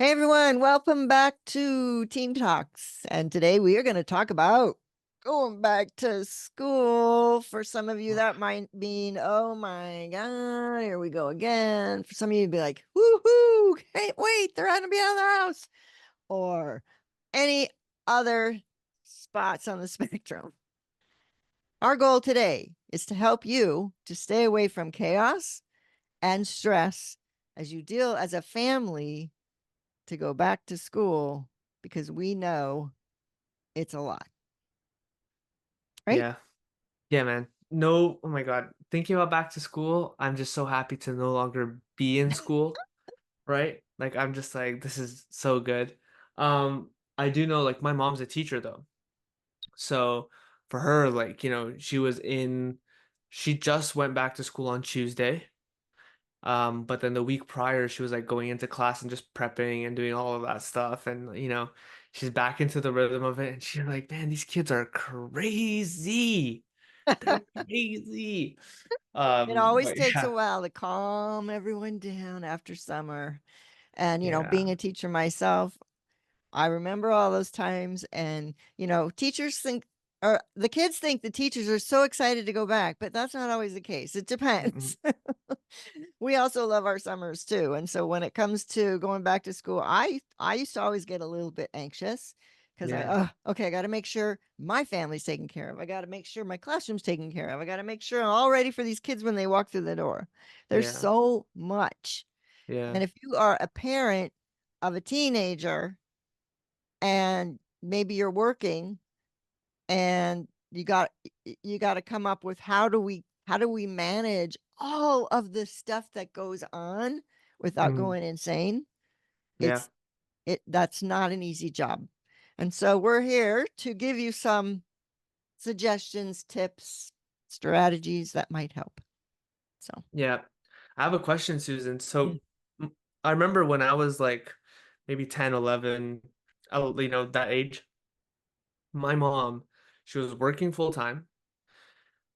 Hey everyone, welcome back to Teen Talks. And today we are going to talk about going back to school. For some of you, that might mean, oh my God, here we go again. For some of you, it'd be like, woohoo, can't wait, they're going to be out of their house. Or any other spots on the spectrum. Our goal today is to help you to stay away from chaos and stress as you deal as a family to go back to school, because we know it's a lot, right? Yeah. Yeah, man. No, oh my God. Thinking about back to school, I'm just so happy to no longer be in school, right? Like I'm just like, this is so good. I do know like my mom's a teacher though. So for her, like, she just went back to school on Tuesday. But then the week prior, she was like going into class and just prepping and doing all of that stuff. And, she's back into the rhythm of it. And she's like, man, these kids are crazy. They're crazy. It always But takes a yeah, while to calm everyone down after summer. And, being yeah. a teacher myself, I remember all those times. And, teachers think, or the kids think the teachers are so excited to go back, but that's not always the case. It Mm-mm. depends. We also love our summers too. And so when it comes to going back to school, I used to always get a little bit anxious because Yeah, okay, I got to make sure my family's taken care of. I got to make sure my classroom's taken care of. I got to make sure I'm all ready for these kids when they walk through the door. There's yeah, so much. yeah. And if you are a parent of a teenager and maybe you're working and you got to come up with how do we manage all of the stuff that goes on without Mm, going insane. yeah, That's not an easy job. And so we're here to give you some suggestions, tips, strategies that might help. So yeah. I have a question, Susan. mm, I remember when I was like maybe 10, 11, that age, my mom, she was working full time.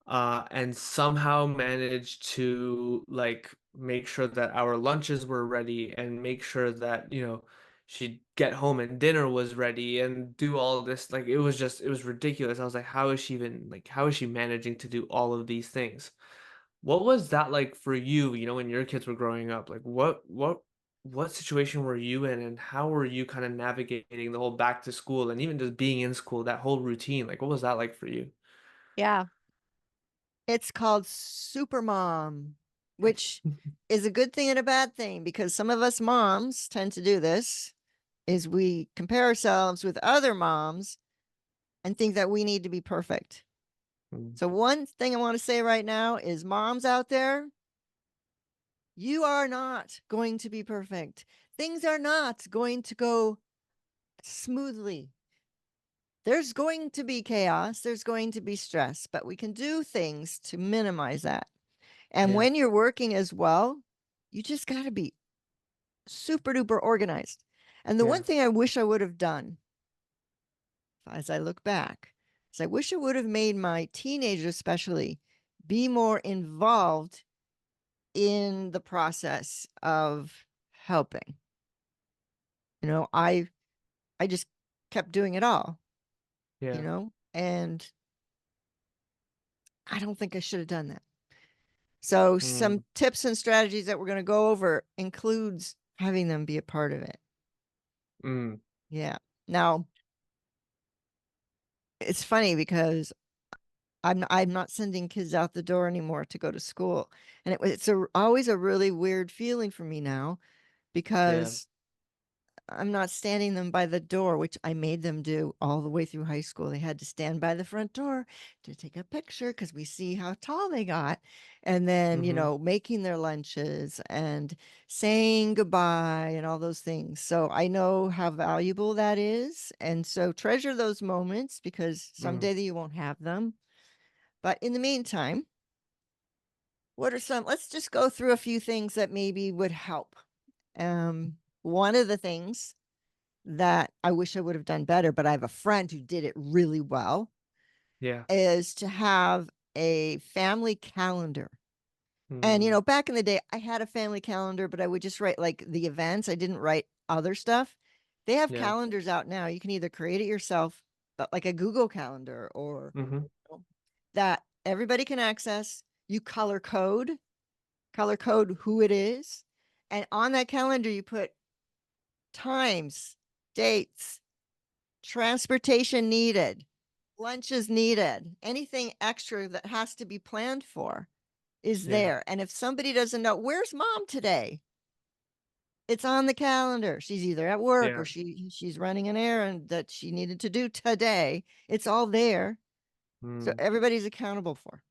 And somehow managed to like make sure that our lunches were ready and make sure that, she'd get home and dinner was ready and do all this. Like it was ridiculous. I was like, how is she managing to do all of these things? What was that like for you, when your kids were growing up? Like what situation were you in and how were you kind of navigating the whole back to school and even just being in school, that whole routine? Like what was that like for you? yeah, it's called super mom, which is a good thing and a bad thing, because some of us moms tend to do this, is we compare ourselves with other moms and think that we need to be perfect. Mm, So one thing I want to say right now is, moms out there, you are not going to be perfect. Things are not going to go smoothly. There's going to be chaos, there's going to be stress, but we can do things to minimize that. And yeah. when you're working as well, you just got to be super duper organized. And the one Yeah. thing I wish I would have done, as I look back, is I wish I would have made my teenagers, especially, be more involved in the process of helping. I just kept doing it all, Yeah. and I don't think I should have done that. So Mm, some tips and strategies that we're going to go over includes having them be a part of it. mm, Yeah. Now, it's funny because I'm not sending kids out the door anymore to go to school. And always a really weird feeling for me now, yeah. because I'm not standing them by the door, which I made them do all the way through high school. They had to stand by the front door to take a picture because we see how tall they got. And then, Mm-hmm. making their lunches and saying goodbye and all those things. So I know how valuable that is. And so treasure those moments, because Mm, someday you won't have them. But in the meantime, let's just go through a few things that maybe would help. One of the things that I wish I would have done better, but I have a friend who did it really well, yeah. is to have a family calendar. And, Mm, back in the day, I had a family calendar, but I would just write like the events. I didn't write other stuff, they have Yeah. calendars out now. You can either create it yourself, but like a Google Calendar or Hmm. that everybody can access. You color code who it is. And on that calendar, you put times, dates, transportation needed, lunches needed, anything extra that has to be planned for is Yeah. there. And if somebody doesn't know, where's mom today? It's on the calendar. She's either at work Yeah. or she's running an errand that she needed to do today. It's all there. So Mm. everybody's accountable for.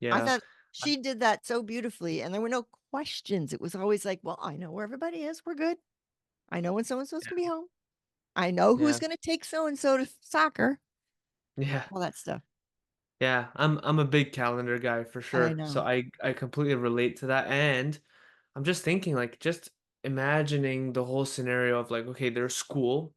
I Yeah. thought she did that so beautifully and there were no questions. It was always like, well, I know where everybody is. We're good. I know when so and so's gonna be home. I know who's Yeah. gonna take so and so to soccer, Yeah. all that stuff. Yeah. I'm a big calendar guy for I sure. So know. I completely relate to that. And I'm just thinking like just imagining the whole scenario of like, okay, there's school.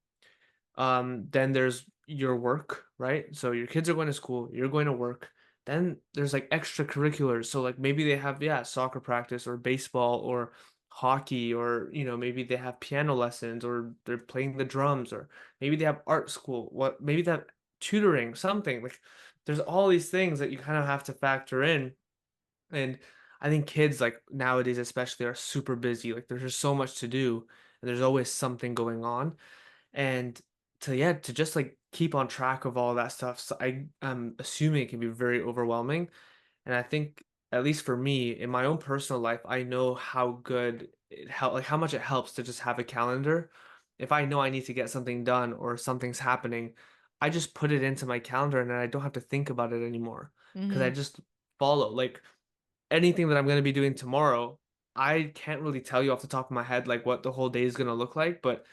Then there's your work, right? So your kids are going to school, you're going to work. Then there's like extracurriculars. So like maybe they have, yeah, soccer practice or baseball or hockey, or maybe they have piano lessons or they're playing the drums, or maybe they have art school. What maybe they have tutoring, something. Like there's all these things that you kind of have to factor in. And I think kids like nowadays especially are super busy. Like there's just so much to do and there's always something going on. And to just like keep on track of all that stuff, so I'm assuming it can be very overwhelming. And I think, at least for me in my own personal life, I know how good it help, like how much it helps to just have a calendar. If I know I need to get something done or something's happening, I just put it into my calendar and then I don't have to think about it anymore because I Mhm. just follow. Like anything that I'm going to be doing tomorrow, I can't really tell you off the top of my head like what the whole day is going to look like, but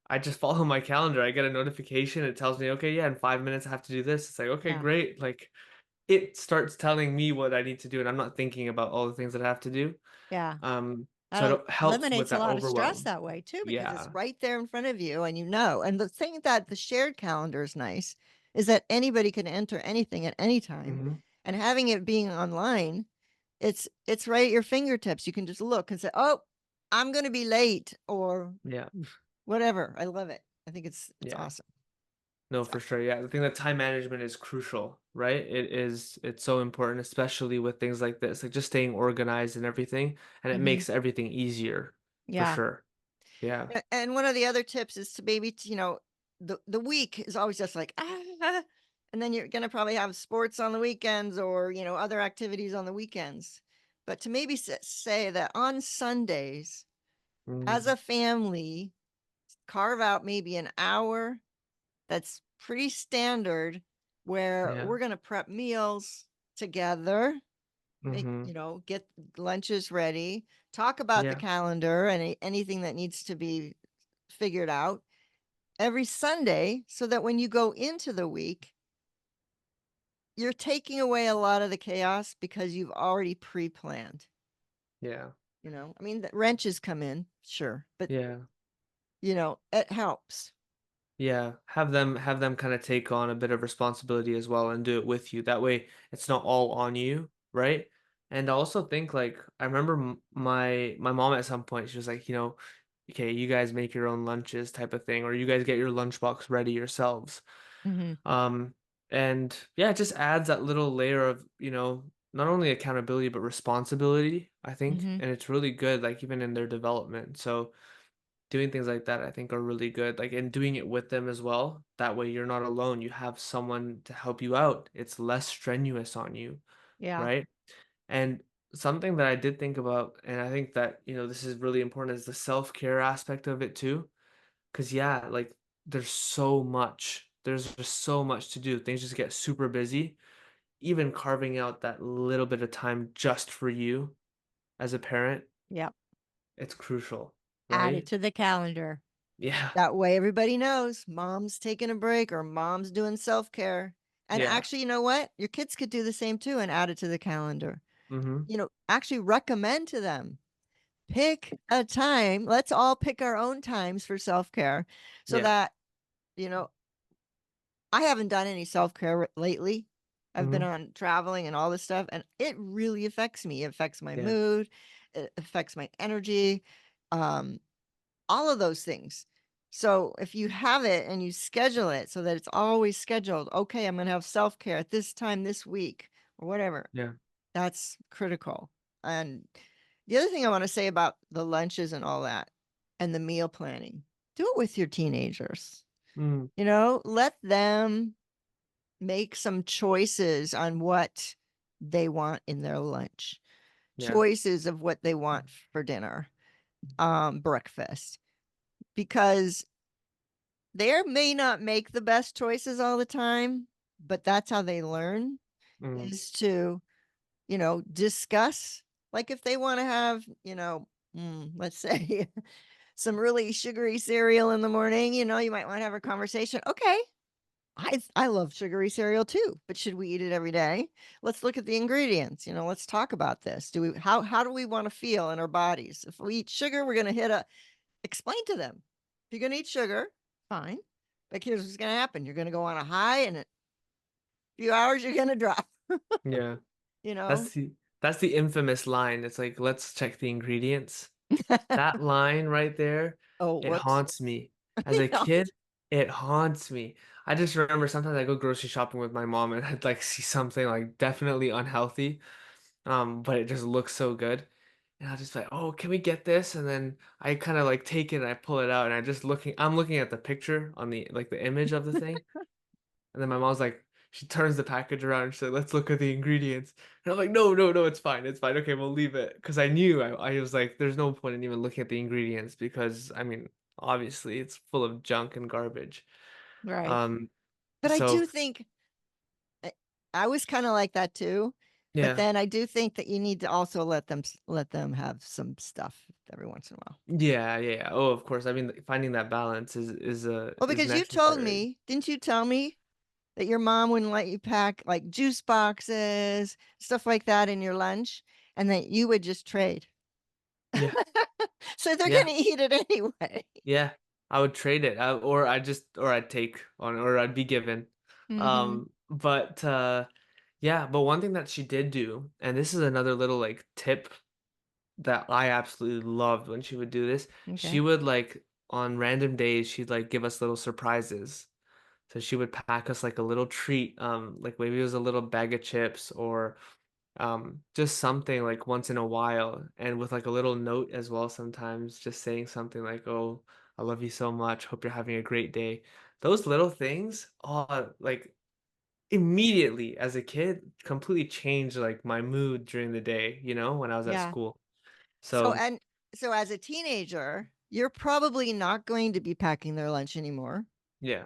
I just follow my calendar. I get a notification. It tells me, okay, yeah, in 5 minutes I have to do this. It's like, okay, Yeah. great. Like it starts telling me what I need to do, and I'm not thinking about all the things that I have to do. Yeah. So That it helps with eliminates a that lot of stress overwhelm. that way too, because it's Yeah. right there in front of you and you know. And the thing that the shared calendar is nice is that anybody can enter anything at any time. Hmm. And having it being online, it's right at your fingertips. You can just look and say, "Oh, I'm going to be late," or Yeah. whatever. I love it. I think it's Yeah. awesome. No, So, for sure. Yeah. I think that time management is crucial, right? It's so important, especially with things like this, like just staying organized and everything. And it mhm. makes everything easier for Yeah. sure. Yeah. And one of the other tips is to maybe, the week is always just like, and then you're gonna probably have sports on the weekends or, other activities on the weekends. But to maybe say that on Sundays, as Mm, a family, carve out maybe an hour that's pretty standard where yeah. we're gonna prep meals together, make, Hmm. get lunches ready, talk about the Yeah. calendar and anything that needs to be figured out every Sunday so that when you go into the week, you're taking away a lot of the chaos because you've already pre-planned. Yeah. I mean, the wrenches come in, sure, but Yeah. it helps. Yeah, have them kind of take on a bit of responsibility as well and do it with you. That way it's not all on you, right? And I also think like I remember my mom at some point she was like, okay, you guys make your own lunches type of thing, or you guys get your lunchbox ready yourselves. Hmm. Um and yeah, it just adds that little layer of, not only accountability but responsibility, I think. Hmm. And it's really good like even in their development. So doing things like that I think are really good, like and doing it with them as well. That way you're not alone, you have someone to help you out, it's less strenuous on you, Yeah. right? And something that I did think about, and I think that this is really important, is the self-care aspect of it too. Because yeah, like there's just so much to do, things just get super busy. Even carving out that little bit of time just for you as a parent, Yep. it's crucial, Add it right? to the calendar. Yeah. That way everybody knows mom's taking a break or mom's doing self-care. And Yeah. actually, you know what? Your kids could do the same too and add it to the calendar. Mm-hmm. Actually recommend to them. Pick a time. Let's all pick our own times for self-care so Yeah. that, you know, I haven't done any self-care lately. I've been Mm-hmm. on traveling and all this stuff, and it really affects me. It affects my Yeah. mood, it affects my energy. Um, all of those things. So if you have it and you schedule it so that it's always scheduled, okay, I'm going to have self care at this time this week or whatever, Yeah. that's critical. And the other thing I want to say about the lunches and all that and the meal planning, do it with your teenagers. Mm, Let them make some choices on what they want in their lunch, yeah. choices of what they want for dinner, breakfast, because they may not make the best choices all the time, but that's how they learn, Mm, is to, discuss. Like if they want to have, let's say some really sugary cereal in the morning, you might want to have a conversation. Okay, I love sugary cereal too, but should we eat it every day? Let's look at the ingredients. Let's talk about this. How do we want to feel in our bodies? If we eat sugar, we're going to hit a explain to them. If you're going to eat sugar, fine. But here's what's going to happen. You're going to go on a high and in a few hours you're going to drop, yeah. you know. That's the that's the infamous line. It's like, let's check the ingredients. That line right there, Oh, it whoops. haunts me. As You a know. kid, it haunts me. I just remember sometimes I go grocery shopping with my mom and I'd like see something like definitely unhealthy, but it just looks so good. And I'll just be like, oh, can we get this? And then I kind of like take it and I pull it out and I'm looking at the picture on the like the image of the thing. And then my mom's like, she turns the package around and she's like, let's look at the ingredients. And I'm like, no, no, no, it's fine. It's fine. Okay, we'll leave it. Because I knew I was like, there's no point in even looking at the ingredients because I mean, obviously it's full of junk and garbage. Right. Um, But I so do think I was kind of like that too. But yeah. then I do think that you need to also let them have some stuff every once in a while. Yeah, yeah, yeah. Oh, of course. I mean, finding that balance Well, is because you told necessary. me, didn't you tell me that your mom wouldn't let you pack like juice boxes, stuff like that in your lunch, and that you would just trade. Yeah. So they're Yeah. going to eat it anyway. Yeah, I would trade it, or I'd take on, or I'd be given. Hmm. But yeah, but one thing that she did do, and this is another little like tip that I absolutely loved when she would do this. She Okay. would like on random days, she'd like give us little surprises. So she would pack us like a little treat, like maybe it was a little bag of chips or just something like once in a while and with like a little note as well sometimes just saying something like, oh, I love you so much, hope you're having a great day. Those little things, oh, like immediately as a kid completely changed like my mood during the day, when I was at Yeah. school. So, So and so as a teenager, you're probably not going to be packing their lunch anymore, yeah.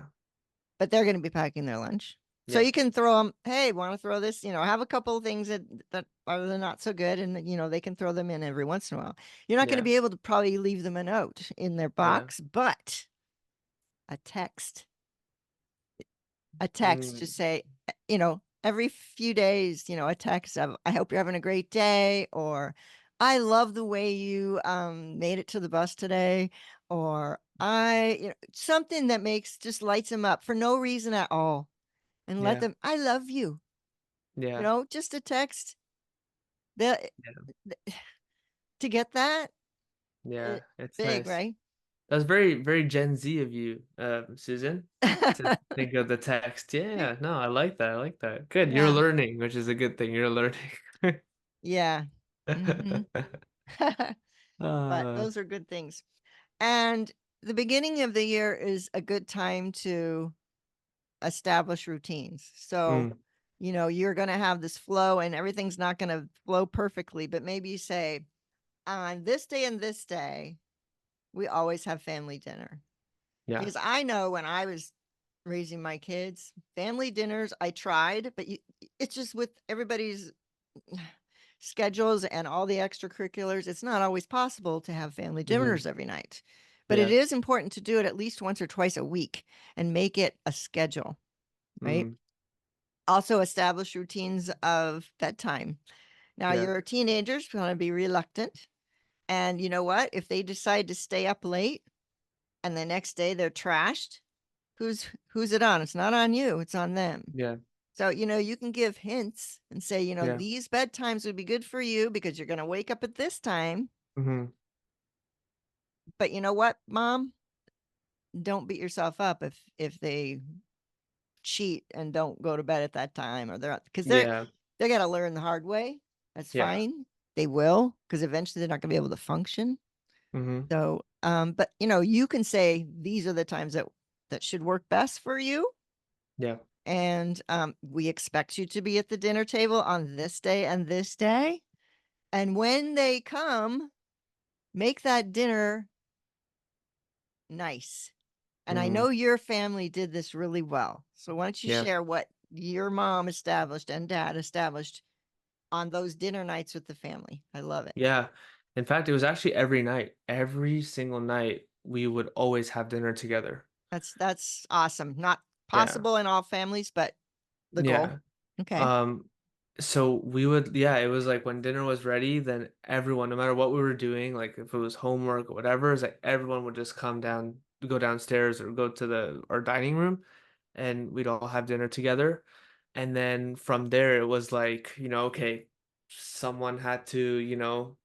but they're going to be packing their lunch. So Yeah. you can throw them, hey, want to throw this, have a couple of things that are not so good. And, they can throw them in every once in a while. You're not going to Yeah. be able to probably leave them a note in their Yeah. box, but a text, to Mm, say, every few days, a text of, I hope you're having a great day, or I love the way you made it to the bus today, or something that just lights them up for no reason at all. And let yeah. them, I love you, Yeah. just a text. The Yeah. to get that Yeah. It's big, nice. right? That's very, very Gen Z of you, Susan, to think of the text. Yeah, no, I like that. I like that. Good. You're Yeah. learning, which is a good thing. You're learning. Yeah. Hmm. But Uh, those are good things. And the beginning of the year is a good time to establish routines. So, mm, you're going to have this flow and everything's not going to flow perfectly, but maybe you say, on this day and this day, we always have family dinner. yeah. Because I know when I was raising my kids, family dinners, I tried, but it's just with everybody's schedules and all the extracurriculars, it's not always possible to have family Hmm. dinners every night. But it Yeah. is important to do it at least once or twice a week and make it a schedule, right? Mm, Also establish routines of bedtime. Now, yeah. your teenagers going to be reluctant. And you know what? If they decide to stay up late and the next day they're trashed, who's it on? It's not on you, it's on them. Yeah. So, you can give hints and say, Yeah. these bedtimes would be good for you because you're going to wake up at this time. Hmm. But you know what, mom? Don't beat yourself up if they cheat and don't go to bed at that time, or Yeah. they got to learn the hard way. That's Yeah. fine. They will, because eventually they're not going to be able to function. Hmm. So, but you can say these are the times that should work best for you. Yeah. And we expect you to be at the dinner table on this day and this day. And when they come, make that dinner nice. And I Hmm. know your family did this really well. So why don't you Yeah. share what your mom established and dad established on those dinner nights with the family? I love it. Yeah. In fact, it was actually every night, every single night, we would always have dinner together. That's awesome. Not Yeah. possible in all families, but the goal. Yeah. Okay. Um, so we would, yeah, it was like when dinner was ready, then everyone, no matter what we were doing, like if it was homework or whatever, it's like everyone would just come down, go downstairs or go to our dining room, and we'd all have dinner together. And then from there, it was like, okay, someone had to,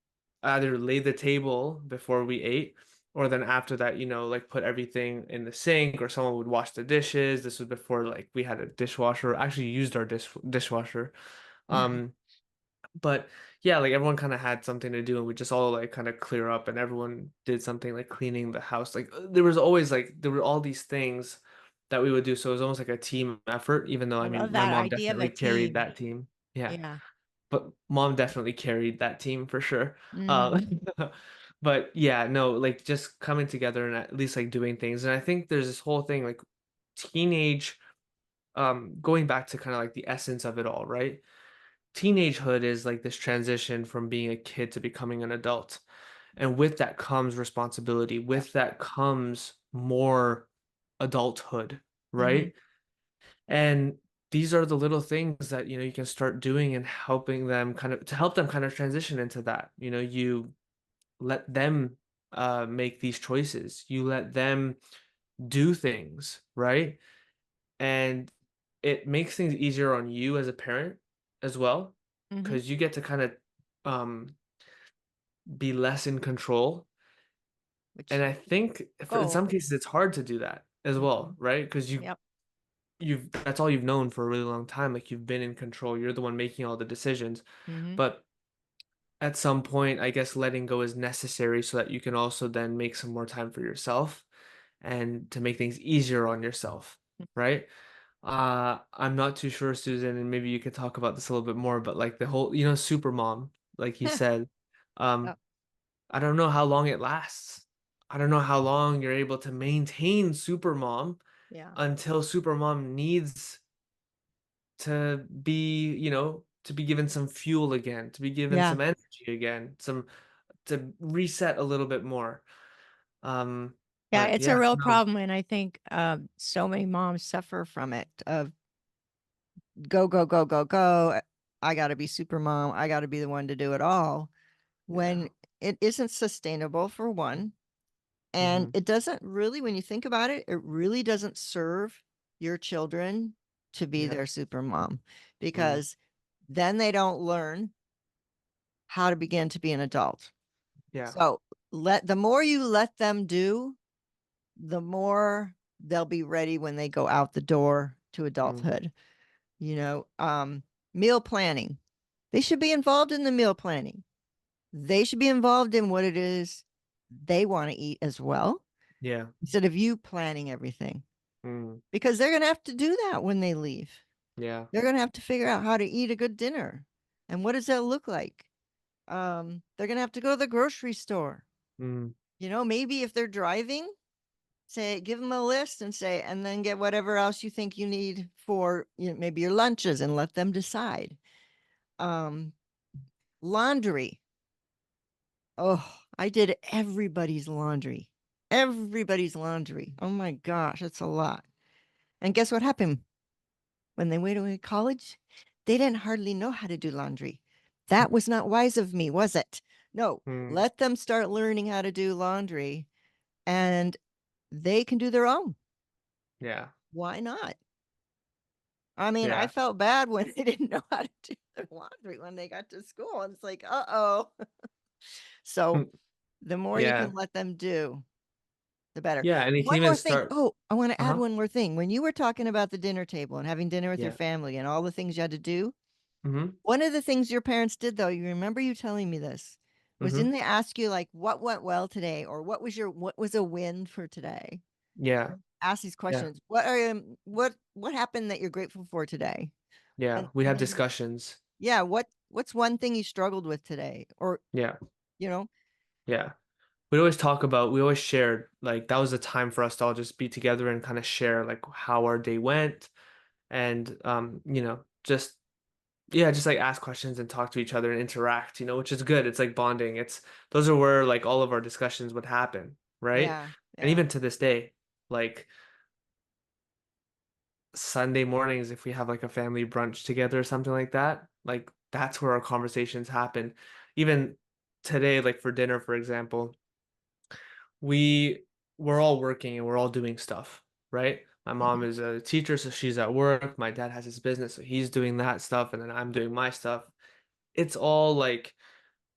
either lay the table before we ate, or then after that, like put everything in the sink, or someone would wash the dishes. This was before like we had a dishwasher, actually used our dishwasher. Um, but yeah, like everyone kind of had something to do, and we just all like kind of clear up, and everyone did something like cleaning the house. Like there was always like there were all these things that we would do, so it was almost like a team effort. Even though I I love mean, my that mom idea of a definitely carried team. that team. Yeah, Yeah. but mom definitely carried that team for sure. Mm, Um, but yeah, no, like just coming together and at least like doing things. And I think there's this whole thing like teenage, going back to kind of like the essence of it all, right? Teenagehood is like this transition from being a kid to becoming an adult. And with that comes responsibility. yep. With that comes more adulthood, Hmm. right? And these are the little things that, you can start doing and helping them kind of to help them kind of transition into that. You let them make these choices. You let them do things, right? And it makes things easier on you as a parent as well, Hmm. because you get to kind of um, be less in control. Which And I think in goal. some cases it's hard to do that as Hmm. well, right? Because Yep. you've that's all you've known for a really long time. Like you've been in control. You're the one making all the decisions. Hmm. But at some point, I guess letting go is necessary so that you can also then make some more time for yourself and to make things easier on yourself, right? I'm not too sure, Susan, and maybe you could talk about this a little bit more, but like the whole, super mom, like you said, um, Yep. I don't know how long it lasts. I don't know how long you're able to maintain super mom Yeah. until super mom needs to be given some fuel again, to be given Yeah. some energy again, to reset a little bit more. Yeah. But It's a yeah, real no, problem. And I think so many moms suffer from it of go, go, go, go, go. I got to be super mom. I got to be the one to do it all yeah, when it isn't sustainable for one. And hmm, it doesn't really, when you think about it, it really doesn't serve your children to be yeah, their super mom, mm, because then they don't learn how to begin to be an adult. yeah, So the more you let them do, the more they'll be ready when they go out the door to mm, adulthood. Meal planning. They should be involved in the meal planning. They should be involved in what it is they want to eat as well, yeah, instead of you planning everything. mm, Because they're going to have to do that when they leave. yeah, They're going to have to figure out how to eat a good dinner. And what does that look like? They're going to have to go to the grocery store. mm, Maybe if they're driving, say, give them a list and say, and then get whatever else you think you need for, maybe your lunches, and let them decide. Um, Laundry. Oh, I did everybody's laundry. Everybody's laundry. Oh my gosh, it's a lot. And guess what happened? When they went away to college, they didn't hardly know how to do laundry. That was not wise of me, was it? No, mm, let them start learning how to do laundry, and they can do their own. yeah, Why not? I mean, I yeah. felt bad when they didn't know how to do their laundry when they got to school. And it's like, uh-oh. So, The more you can Yeah. let them do, the better. Yeah, and it can One even more thing. start. Oh, I want to add Uh-huh. one more thing. When you were talking about the dinner table and having dinner with your Yeah. family and all the things you had to do, Mm-hmm. one of the things your parents did, though, you remember you telling me this, was Mm-hmm. didn't they ask you like what went well today or what was a win for today? Yeah. Ask these Yeah. questions. What happened that you're grateful for today? Yeah. We And have then discussions. yeah, what's one thing you struggled with today? Or Yeah. you know, Yeah. We always shared like that was a time for us to all just be together and kind of share like how our day went and just yeah, just like ask questions and talk to each other and interact, which is good. It's like bonding. It's those are where like all of our discussions would happen, right? yeah, And yeah. even to this day, like Sunday mornings, if we have like a family brunch together or something like that, like that's where our conversations happen. Even today, like for dinner, for example, we we're all working and we're all doing stuff, right? My mom Mhm, is a teacher, so she's at work. My dad has his business, so he's doing that stuff, and then I'm doing my stuff. It's all like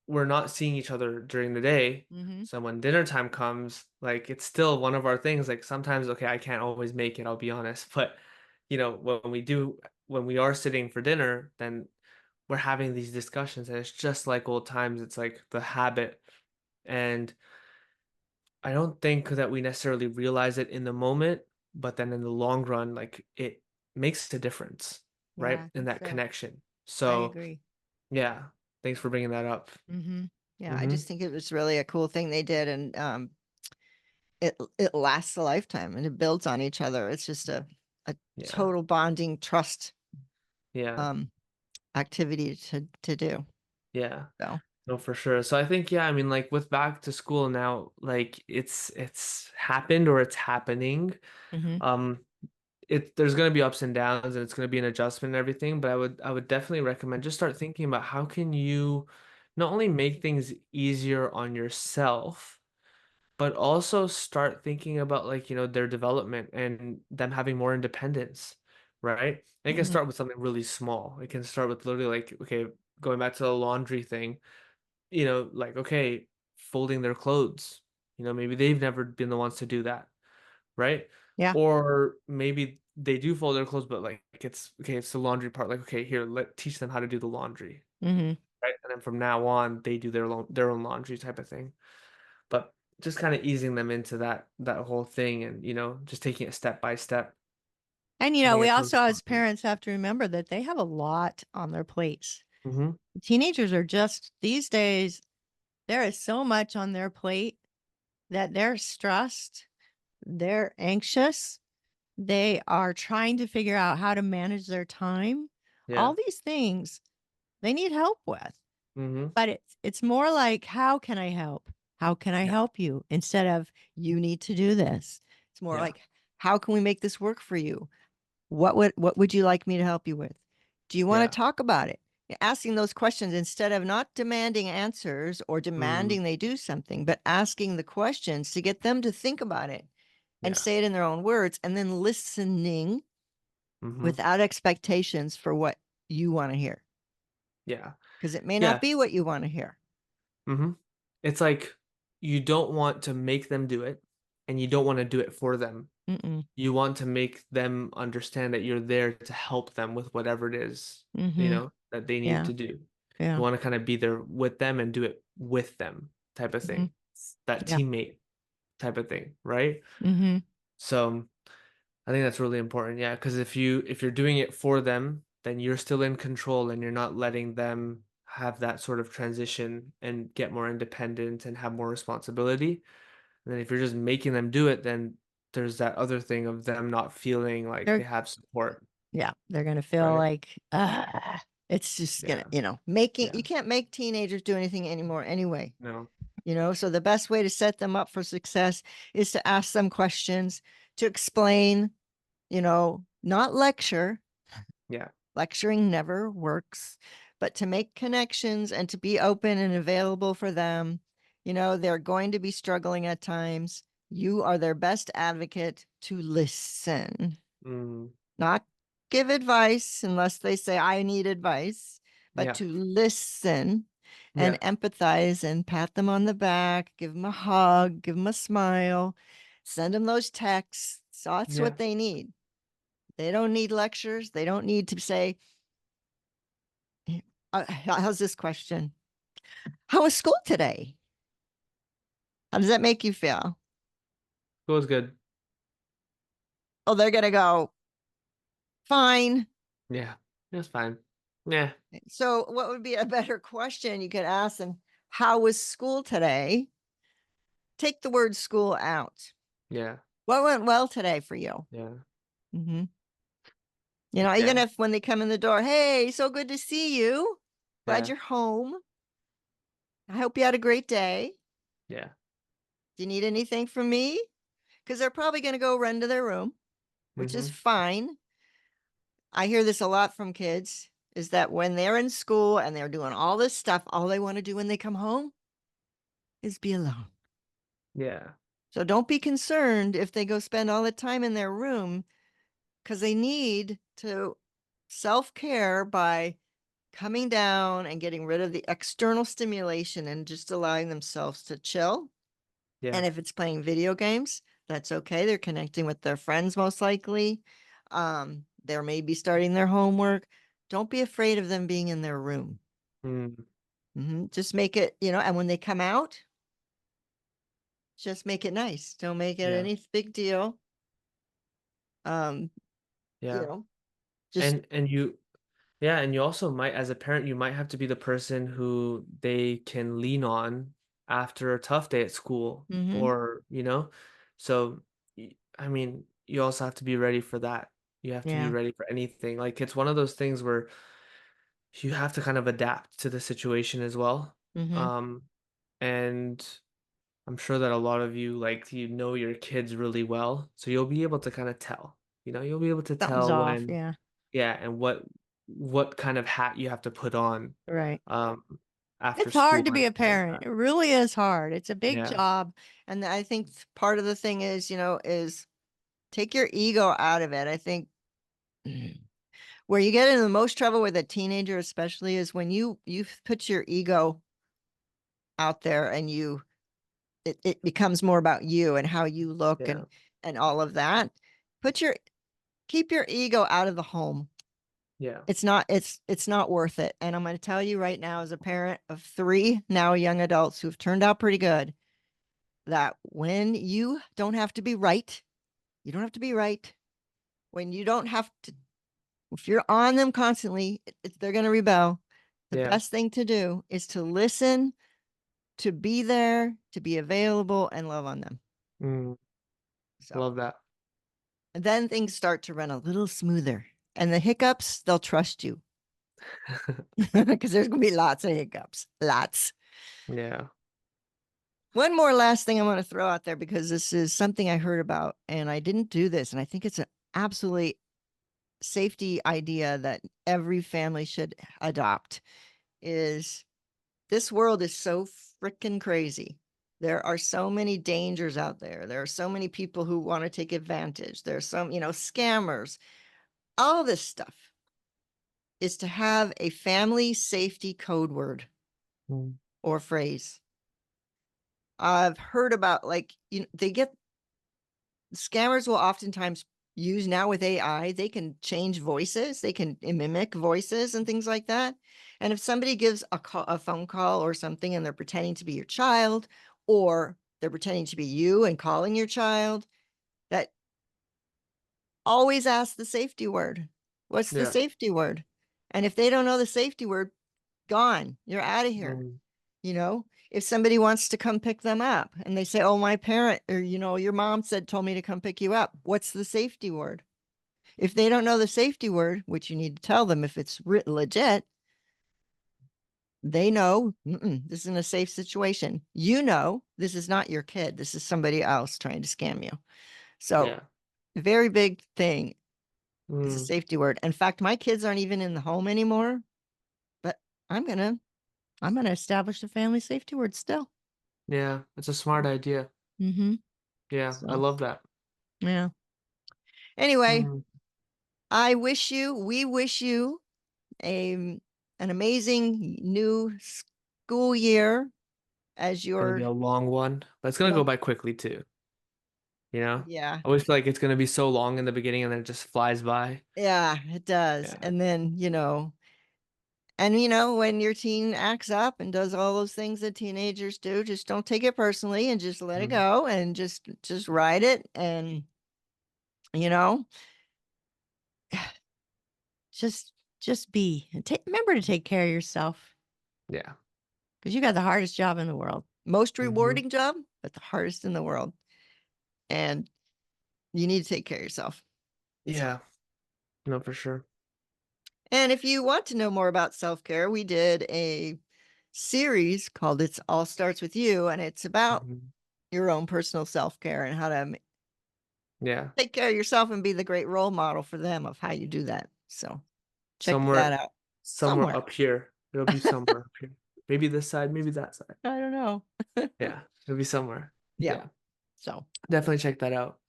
we're not seeing each other during the day. mhm. So when dinner time comes, like it's still one of our things. Like sometimes, okay, I can't always make it, I'll be honest. But when we are sitting for dinner, then we're having these discussions and it's just like old times. It's like the habit. And I don't think that we necessarily realize it in the moment, but then in the long run, like it makes a difference, Yeah, right? I In think that so. connection. I So agree. yeah, thanks for bringing that up. Yeah, I Hmm. just think it was really a cool thing they did, and it lasts a lifetime and it builds on each other. It's just a Yeah. total bonding trust Yeah. um activity to do. Yeah. So, No, for sure. So I think, yeah, I mean, like with back to school now, like it's happened or it's happening. mhm, Um, there's gonna be ups and downs and it's gonna be an adjustment and everything, but I would definitely recommend just start thinking about how can you not only make things easier on yourself, but also start thinking about like, their development and them having more independence, right? It can mhm. start with something really small. It can start with literally like, okay, going back to the laundry thing, like, okay, folding their clothes. Maybe they've never been the ones to do that, right? Yeah. Or maybe they do fold their clothes, but like it's okay, it's the laundry part. Like, okay, here, let teach them how to do the laundry, Mhm. right? And then from now on, they do their own laundry type of thing. But just kind of easing them into that whole thing and just taking it step by step. And I think we it's really also as important. parents have to remember that they have a lot on their plates. Hmm. Teenagers are just these days, there is so much on their plate that they're stressed, they're anxious, they are trying to figure out how to manage their time. All Yeah. these things they need help with. Hmm. But it's more like, how can I help? How can I Yeah. help you? Instead of you need to do this. It's more Yeah. like, how can we make this work for you? What would you like me to help you with? Do you want to Yeah. talk about it? Asking those questions instead of not demanding answers or Mm, demanding they do something, but asking the questions to get them to think about it and yeah. say it in their own words, and then listening Hmm. without expectations for what you want to hear, Yeah. because it may not Yeah. be what you want to hear. Hmm. It's like you don't want to make them do it and you don't want to do it for them. Mm-mm. You want to make them understand that you're there to help them with whatever it is, Mm-hmm. that they need Yeah. to do. You Yeah. want to kind of be there with them and do it with them type of Mm-hmm. thing. That Yeah. teammate type of thing, right? Mm-hmm. So I think that's really important. Yeah, because if you're doing it for them, then you're still in control and you're not letting them have that sort of transition and get more independent and have more responsibility. And then if you're just making them do it, then there's that other thing of them not feeling like they They're have support, yeah, they're gonna feel right? like it's just gonna, Yeah. making you Yeah. can't make teenagers do anything anymore anyway. No. So the best way to set them up for success is to ask them questions, to explain, not lecture. Yeah. Lecturing never works, but to make connections and to be open and available for them. They're going to be struggling at times. You are their best advocate to listen, Mm, not give advice unless they say, I need advice, but yeah. to listen and Yeah. empathize and pat them on the back, give them a hug, give them a smile, send them those texts. So that's Yeah. what they need. They don't need lectures. They don't need to say, how's this question? How was school today? How does that make you feel? It was good. Oh, they're going to go, fine. Yeah. It's fine. Yeah. So, what would be a better question you could ask them? How was school today? Take the word school out. Yeah. What went well today for you? Yeah. Mm-hmm. You know, even Yeah. if when they come in the door, hey, so good to see you. Glad Yeah. you're home. I hope you had a great day. Yeah. Do you need anything from me? Because they're probably going to go run to their room, which is Mm-hmm. fine. I hear this a lot from kids is that when they're in school and they're doing all this stuff, all they want to do when they come home is be alone. Yeah. So don't be concerned if they go spend all the time in their room because they need to self care by coming down and getting rid of the external stimulation and just allowing themselves to chill. Yeah. And if it's playing video games, that's okay. They're connecting with their friends, most likely. They're maybe starting their homework. Don't be afraid of them being in their room. Mm. Just make it, and when they come out, just make it nice. Don't make it Yeah. any big deal. Um, you Yeah. know, just, And you yeah, and you also might, as a parent, you might have to be the person who they can lean on after a tough day at school mhm, or, so I mean, you also have to be ready for that. You have to be yeah. ready for anything. Like it's one of those things where you have to kind of adapt to the situation as well. Mhm. Um, and I'm sure that a lot of you like you know your kids really well, so you'll be able to kind of tell. You'll be able to Something's tell off. when, Yeah. yeah, and what kind of hat you have to put on Right. um after It's school hard to and be a like parent. that. It really is hard. It's a big Yeah. job. And I think part of the thing is, is take your ego out of it. I think where you get into the most trouble with a teenager, especially, is when you put your ego out there and it becomes more about you and how you look Yeah. and all of that. Put your Keep your ego out of the home. Yeah. It's not worth it. And I'm going to tell you right now, as a parent of three now young adults who've turned out pretty good, that when you don't have to be right, you don't have to be right. When you don't have to, if you're on them constantly, they're going to rebel. The Yeah. best thing to do is to listen, to be there, to be available, and love on them. Mm, So, love that. and then things start to run a little smoother. And the hiccups, they'll trust you because there's going to be lots of hiccups, lots. Yeah. One more last thing I want to throw out there because this is something I heard about and I didn't do this. And I think it's an absolutely safety idea that every family should adopt is this world is so freaking crazy. There are so many dangers out there. There are so many people who want to take advantage. There's some, scammers. All this stuff is to have a family safety code word Mm, or phrase. I've heard about they get scammers will oftentimes use now with AI, they can change voices, they can mimic voices and things like that. And if somebody gives a phone call or something and they're pretending to be your child or they're pretending to be you and calling your child, that always ask the safety word. What's the yeah. safety word? And if they don't know the safety word, gone, you're out of here. Mm, If somebody wants to come pick them up and they say, oh, my parent or, your mom told me to come pick you up. What's the safety word? If they don't know the safety word, which you need to tell them if it's legit, they know this isn't a safe situation. This is not your kid. This is somebody else trying to scam you. So, yeah. very big thing is a Mm, safety word. In fact, my kids aren't even in the home anymore, but I'm gonna establish a family safety word still. yeah. It's a smart idea. Mm-hmm. Yeah, I So love that. yeah. Anyway, Mm, we wish you a an amazing new school year as Gonna be your a long one, but it's gonna go long, by quickly too, you know? yeah, I always feel like it's gonna be so long in the beginning and then it just flies by. yeah, it does. Yeah. And then, and when your teen acts up and does all those things that teenagers do, just don't take it personally and just let it Mhm. go and just ride it and you know, just just be and remember to take care of yourself Yeah. because you got the hardest job in the world. Most Hmm. rewarding job, but the hardest in the world. And you need to take care of yourself. So, Yeah. No, for sure. and if you want to know more about self-care, we did a series called It's All Starts With You, and it's about Hmm. your own personal self-care and how to Yeah. take care of yourself and be the great role model for them of how you do that. So check that Somewhere, out somewhere somewhere. up here. It'll be somewhere up here. Maybe this side, maybe that side. I don't know. Yeah. It'll be somewhere. Yeah. Yeah. So, Definitely check that out.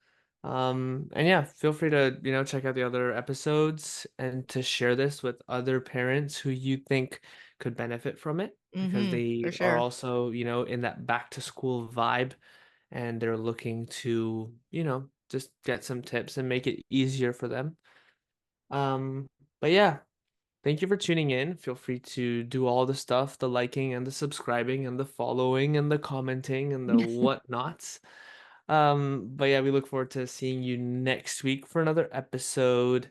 And yeah, feel free to, check out the other episodes and to share this with other parents who you think could benefit from it because for they are sure. also, in that back to school vibe and they're looking to, just get some tips and make it easier for them. Um, but yeah, thank you for tuning in. Feel free to do all the stuff, the liking and the subscribing and the following and the commenting and the whatnots. But yeah, we look forward to seeing you next week for another episode.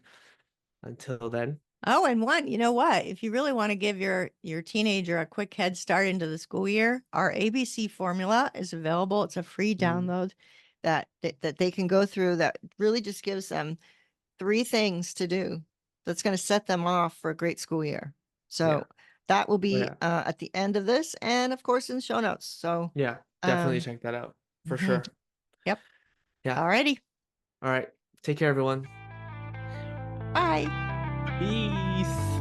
Until then. Oh, and you know what? If you really want to give your teenager a quick head start into the school year, our ABC formula is available. It's a free Mm, download that they can go through that really just gives them three things to do that's going to set them off for a great school year. yeah. So that will Oh be yeah. at the end of this and of course in the show notes. So Yeah. Definitely um check that out for mhm. sure. Yep. Yeah. Alrighty. All right. Take care, everyone. Bye. Peace.